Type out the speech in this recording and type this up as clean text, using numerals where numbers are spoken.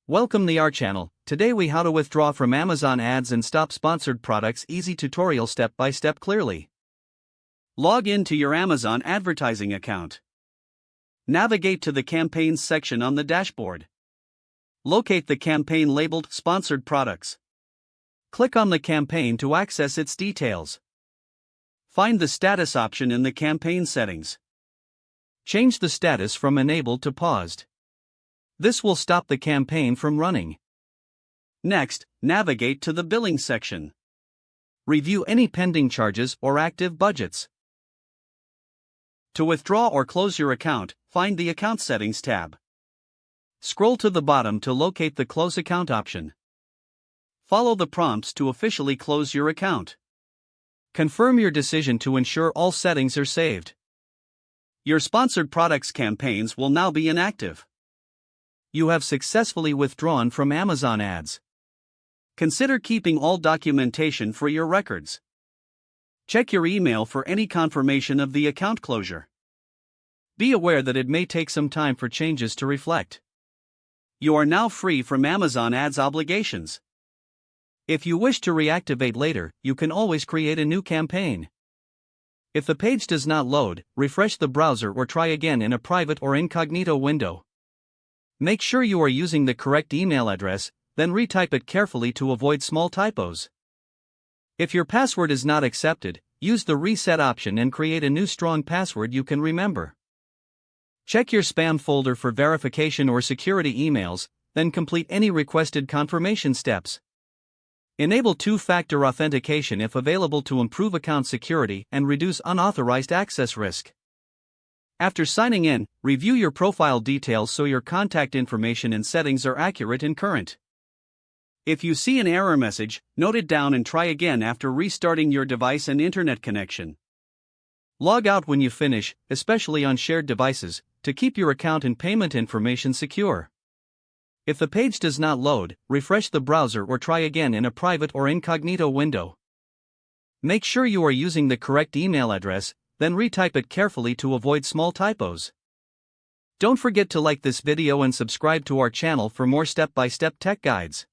Welcome to our channel. Today we how to withdraw from Amazon ads and stop sponsored products. Easy tutorial step by step clearly. Log in to your Amazon advertising account. Navigate to the campaigns section on the dashboard. Locate the campaign labeled Sponsored Products. Click on the campaign to access its details. Find the status option in the campaign settings. Change the status from enabled to paused. This will stop the campaign from running. Next, navigate to the billing section. Review any pending charges or active budgets. To withdraw or close your account, find the Account Settings tab. Scroll to the bottom to locate the Close Account option. Follow the prompts to officially close your account. Confirm your decision to ensure all settings are saved. Your sponsored products campaigns will now be inactive. You have successfully withdrawn from Amazon ads. Consider keeping all documentation for your records. Check your email for any confirmation of the account closure. Be aware that it may take some time for changes to reflect. You are now free from Amazon ads obligations. If you wish to reactivate later, you can always create a new campaign. If the page does not load, refresh the browser or try again in a private or incognito window. Make sure you are using the correct email address, then retype it carefully to avoid small typos. If your password is not accepted, use the reset option and create a new strong password you can remember. Check your spam folder for verification or security emails, then complete any requested confirmation steps. Enable two-factor authentication if available to improve account security and reduce unauthorized access risk. After signing in, review your profile details so your contact information and settings are accurate and current. If you see an error message, note it down and try again after restarting your device and internet connection. Log out when you finish, especially on shared devices, to keep your account and payment information secure. If the page does not load, refresh the browser or try again in a private or incognito window. Make sure you are using the correct email address, then retype it carefully to avoid small typos. Don't forget to like this video and subscribe to our channel for more step-by-step tech guides.